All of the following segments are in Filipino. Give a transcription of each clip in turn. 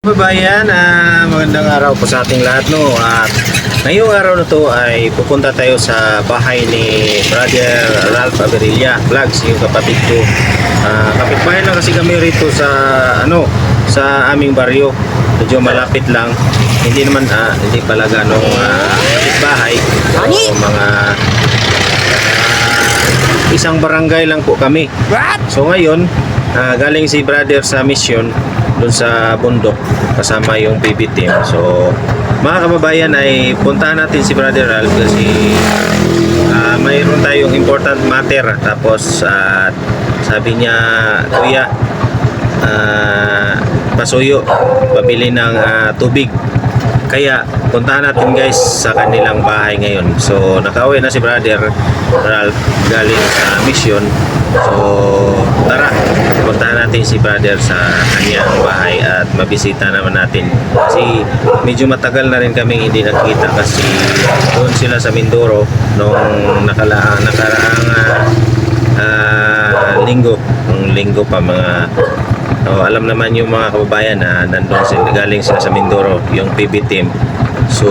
Kabayan, magandang araw po sa ating lahat, no. At ngayong araw na to ay pupunta tayo sa bahay ni Brother Ralph Averilla Vlogs, yung kapatid ko. Kapitbahay lang kasi kami rito sa sa aming baryo. Medyo malapit lang. Hindi naman hindi pala ganong kapitbahay. So, mga isang barangay lang po kami. So ngayon, galing si brother sa mission doon sa bundok kasama yung PB team. So mga kababayan, ay puntahan natin si Brother Ralph kasi mayroon tayong important matter. Tapos sabi niya, kuya, pasuyo, pabili ng tubig. Kaya puntahan natin guys sa kanilang bahay ngayon. So nakauwi na si Brother Ralph galing sa mission. So tara, puntahan natin si Brother sa kanyang bahay at mabisita naman natin. Kasi medyo matagal na rin kaming hindi nakita kasi doon sila sa Mindoro nung nakaraang linggo pa mga. Alam naman yung mga kababayan na nandun sila, galing sila sa Mindoro, yung PB team. So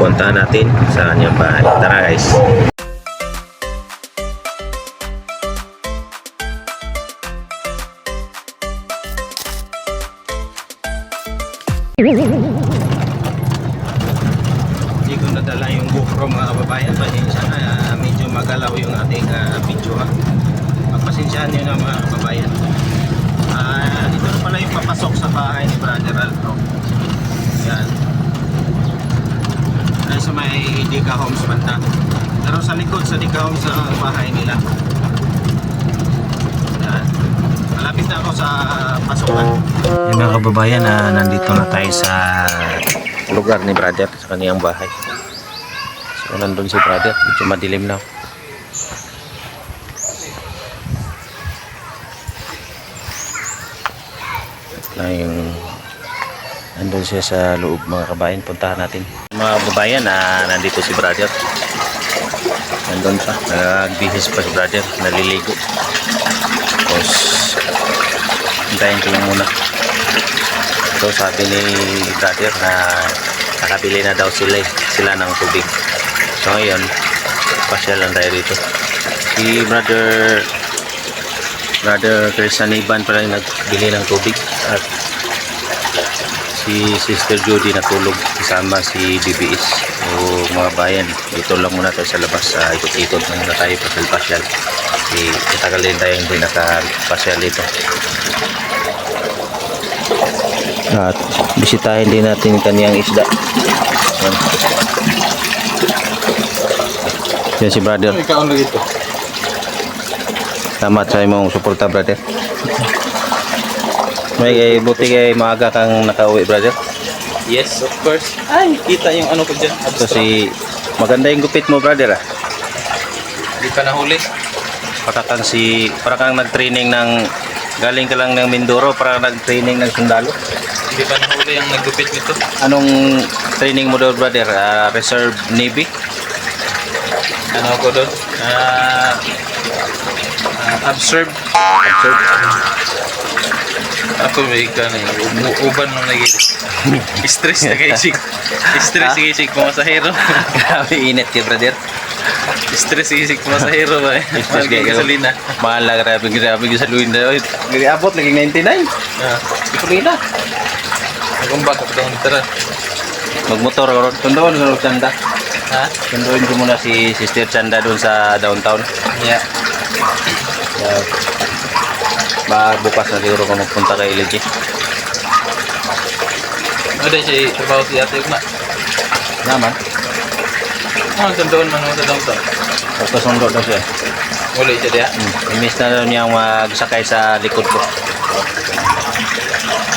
puntahan natin sa kanyang bahay. Tara guys. Hindi ko nadala yung GoPro mga kababayan. Pasensya na, medyo magalaw yung ating video. Pagpasensyahan nyo na mga kababayan. Dito na pala yung papasok sa bahay ni Brother Ralph. Yan. Ay sa may Dika Homes banda. Pero sa likod sa Dika Homes sa bahay nila. Yan. Malapit na ako sa pasukan. Yung mga kababayan, nandito na tayo sa lugar ni Brother, sa kaniyang bahay. So nandun si Brother, medyo madilim na. Na yung nandun siya sa loob mga kabayan. Puntahan natin mga kababayan, nandito si Brother. Nandun pa, nagbihis pa si Brother, naliligo. Tapos hintayin ko lang muna. So sabi ni Brother na nakabili na daw sila ng tubig. So ngayon pasyal lang tayo dito. Si Brother Christian Iban pala yung nagbili ng tubig at si Sister Judy natulog kasama si BBS. So mga bayan, dito lang muna tayo sa labas, ikot-ikot muna tayo pasyal-pasyal. Itagal din tayo hindi nakapasyal dito. At bisitahin din natin kaniyang isda. Yan si Brother. Ikaw na dito. Salamat sa imong suporta, Brother. May buti kay maaga kang nakauwi, Brother. Yes, of course. Ay, kita yung ano ko dyan. So maganda yung gupit mo, Brother. Hindi pa nahuli. Para kang nag-training ng galing ka lang ng Mindoro, para nag-training ng sundalo. Hindi pa nahuli yung naggupit nito. Anong training mo doon, Brother? Reserve Navy? Ano ko doon? Observe. Ako may uban mo naging stress na kaisig. Stress na kaisig pumasahero. Grabe init kay Brother. Stress na kaisig pumasahero ba? Stress kay gasolina. Mahal na grabe gasolina. Abot laging 99. Gasolina. Nagumbak ako doon. Tara. Magmotor ako. Tundoon sa Chanda. Ha? Tundoon ko muna si Sister Chanda doon sa downtown. Yeah. Bukas na siguro kung magpunta kay LG. Ano siya trabaho si ate Ugma? Naman. Tundoon man sa downtown. Tapos sundo daw siya. Wala siya diya? Imiss na daw niyang magsakay sa likod ko.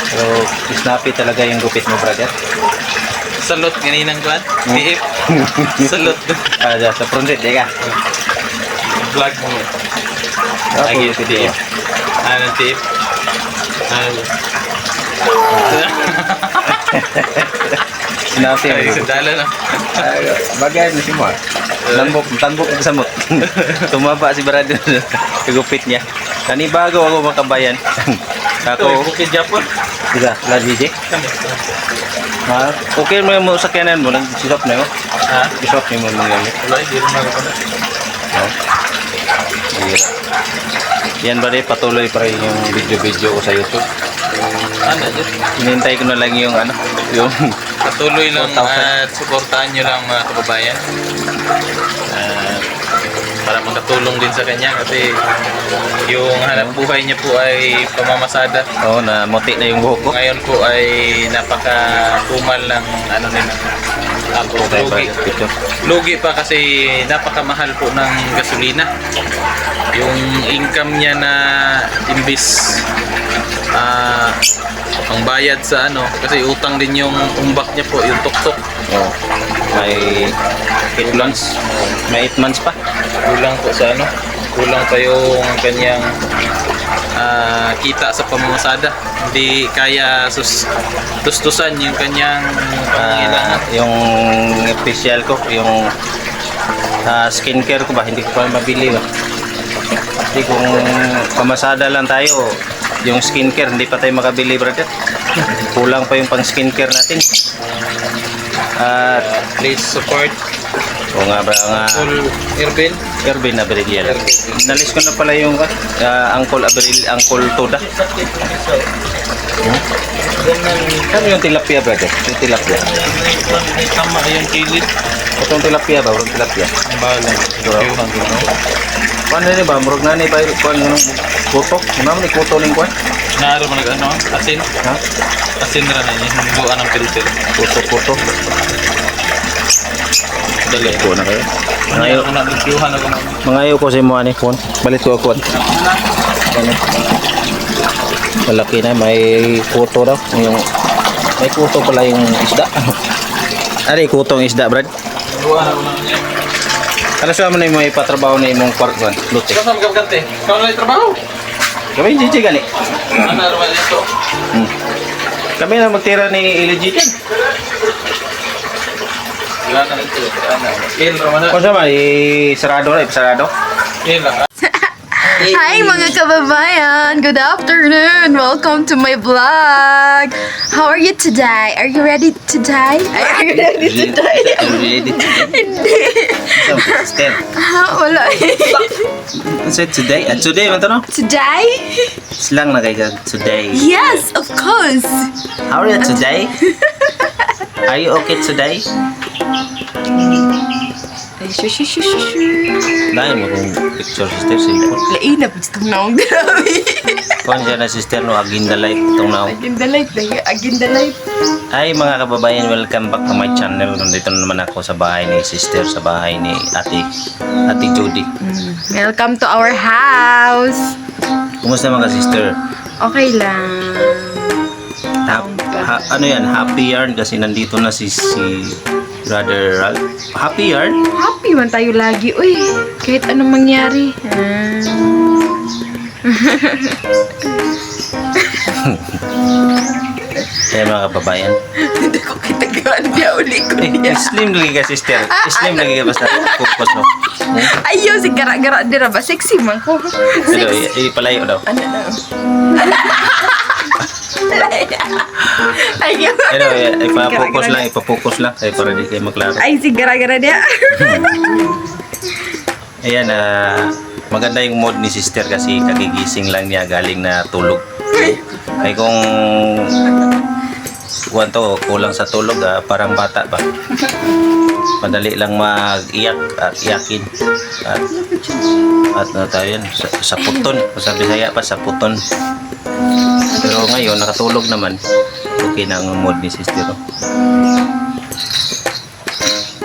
Pero snappy talaga yung gupit mo, Brother. Salot ganinang kuan. TF. Salot. Sa front seat, ka. Vlog mo. Lagi si TF. Ano TF? Snappy. Ay, sandala na. Bagay na si mo. Tambok sa samot. Tumaba si Brother. Gupit niya. Nanibago ako makabayan. Ako, Bukid Japon. diga, la DJ. Ha? Okay mo sa kanan mo, nag-sisop na yun. Ha? Sisop ni mo mga gamit. Wala, hindi rin ako na. No? Yan ba rin, patuloy pa rin yung video-video ko sa YouTube. Ano, dyan? Hinintay ko na lang yung ano, yung Patuloy lang 4,000. at suportahan nyo lang mga kababayan. Para makatulong din sa kanya kasi yung hanap buhay niya po ay pamamasada. oh, na muti na yung buhok ko. Ngayon po ay napaka-kumal ng ano nila. Lugi pa kasi napakamahal po ng gasolina. Yung income niya na imbis ang bayad sa ano kasi utang din yung umbak niya po, yung tuktok. Oh, may 8 months. May 8 months pa. Kulang po sa ano, kulang pa yung kanyang kita sa pamamasada. Hindi kaya tustusan yung kanyang pangangailangan. Yung official ko, yung skincare ko ba, hindi ko pa mabili ba. Kasi kung pamasada lang tayo, yung skincare, hindi pa tayo makabili, brother. Kulang pa yung pang skincare natin. At Please support o nga ba nga Full Irvin. Irvin Abril. Nalis ko na pala yung Uncle Abril, Uncle Toda. Ano yung tilapia, brother? Yung tilapia. Tama yung kilid. Itong tilapia ba? Itong tilapia. Bahala. Paano na ba? Murag na ni ba? Kuhan yung kuto? Ano ni kuto ng kuhan? Naaro mo nag-ano? Asin? Ha? Asin na rin yun. Hingguan ng filter. Kuto. Dali. Kuha na kayo. Ngayon ko na nagkiuhan ako naman. Mangayo ko si Moani kuhan. Balit ko kuhan. Malaki na. May kuto daw. May kuto pala yung isda. Ari, kutong isda, Brad. Hingguan ako naman yan. Ano siya mo na yung may patrabaho na yung kwartuan? Luti. Ikaw saan magkabgante? Ikaw na yung trabaho? Kami yung Gigi gani. Ano naman dito? Kami na magtira ni Iligi dyan. Wala na dito. Ano? Il, Romana. Kung siya man, sarado na, sarado. Il, lang. Hi mga kababayan! Good afternoon! Welcome to my vlog! How are you today? Are you ready to die? Are you ready to die? Ready Hindi! Sister. Wala Say today. Today man to no? Today? Slang na kayo today. Yes, of course! How are you today? Are you okay today? Ay, shush. Dahil mo kung picture sister cellphone. Lain na po itong naong grabe. Kung siya na sister no, agenda light itong now. Agenda life. Ay mga kababayan, welcome back to my channel. Nandito na naman ako sa bahay ni sister, sa bahay ni Ate Jody. Welcome to our house! Kumusta mga sister? Okay lang. Ano yan, happy yarn kasi nandito na si Brother Ralph. Happy yarn? Happy man tayo lagi, uy. Kahit anong mangyari. Kaya mga kababayan. Hindi ko kitagaan niya uli ko niya. Slim lagi ka sister. Slim lagi ka basta focus mo. Ayaw, si gara-gara dira ba? Sexy man ko. Pero ipalayo daw. Ano na? Ayaw. Pero ipapokus lang. Ay para di kayo maklaro. Ay, si gara-gara niya. Ayan, maganda yung mood ni sister kasi kagigising lang niya galing na tulog. Ay kung kulang sa tulog, parang bata ba? Madali lang mag-iyak at iyakin. At ano tayo yan, sa puton. Sa Bisaya pa, sa puton. Pero ngayon, nakatulog naman. Okay na ang mood ni sister.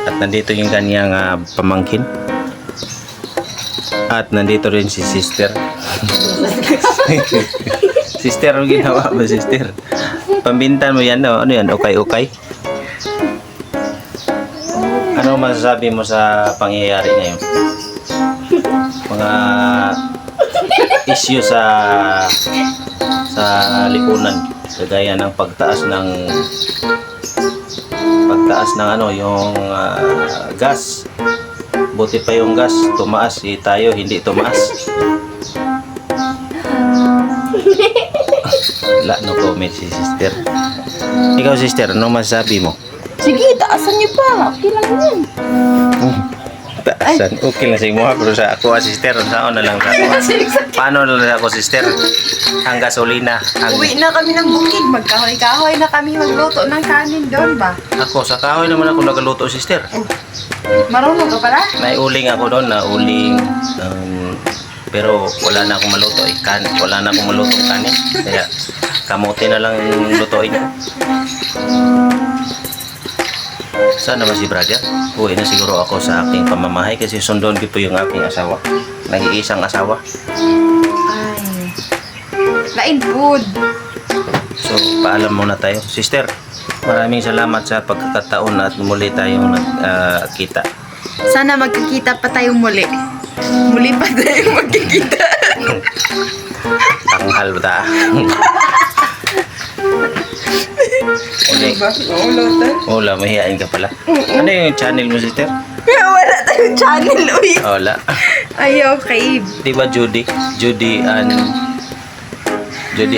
At nandito yung kanyang pamangkin. At nandito rin si sister. Sister, ang ginawa ba sister? Pambintan mo yan, no? Ano yan? Okay. Ano masasabi mo sa pangyayari ngayon? Mga issue sa lipunan, kagaya ng pagtaas ng ano, yung gas. Buti pa yung gas tumaas, tayo hindi tumaas. Wala, no comment si sister. Ikaw, sister, anong masasabi mo? Sige, taasan niyo pa. Okay lang yan. Taasan. Okay lang sa imo, pero sa ako, sister, saan na lang sa ako. Paano na lang ako, sister? Ang gasolina. Uwi na kami ng bukid. Magkahoy-kahoy na kami magluto ng kanin doon ba? Ako, sa kahoy naman ako nagaluto, sister. Marunong ka pala? May uling ako doon, na uling. Pero wala na akong maluto. Wala na akong malutong kanin. Kaya kamote na lang lutuin ko. Saan naman si brother? Uwi na siguro ako sa aking pamamahay kasi sundon ko po yung aking asawa. Nag-iisang asawa. Ay. Lain food. So, paalam muna tayo. Sister, maraming salamat sa pagkakataon at muli tayong nagkita. Sana magkikita pa tayo muli. Muli pa tayo magkikita. Tanghal ba ta? Uli. Wala, mahihain ka pala. Ano yung channel mo, sister? Wala tayong channel, uy. Wala. Ay, okay. Di ba Judy? Judy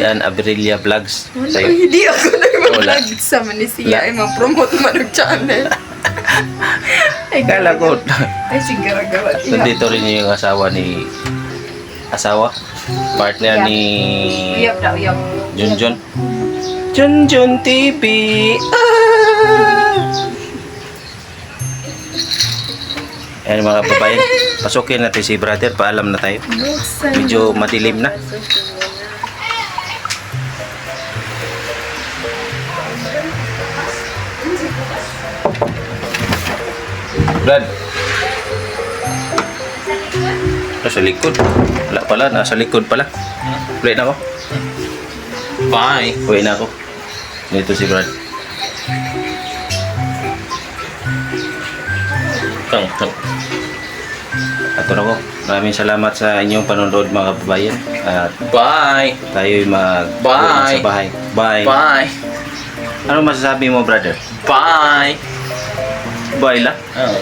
Ann Abrilia Vlogs. Sa'yo? Hindi ako Wala. nag-vlog sa Manisia. Ay, ma-promote man ang channel. Ay, Kala ko. Ay, sige, gawa. Nandito rin yung asawa. Partner Yeah. ni Iyap daw, iyap. Junjun. Junjun TV. Ayan mga babae. Pasukin natin si brother. Paalam na tayo. Medyo madilim na. Brad. Nasa likod. Wala pala. Nasa likod pala. Uwi na ako. Bye. Uwi na ako. Dito si Brad. Ato na ko. Maraming salamat sa inyong panonood mga kababayan. At Bye. tayo'y Bye. sa bahay. Bye. Bye. Ano masasabi mo, brother? Bye. Bye lang. Oh.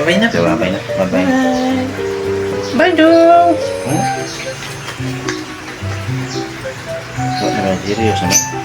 Bye na. Diba, bye na. Bye-bye. Bye dong. Wala naman, serious naman.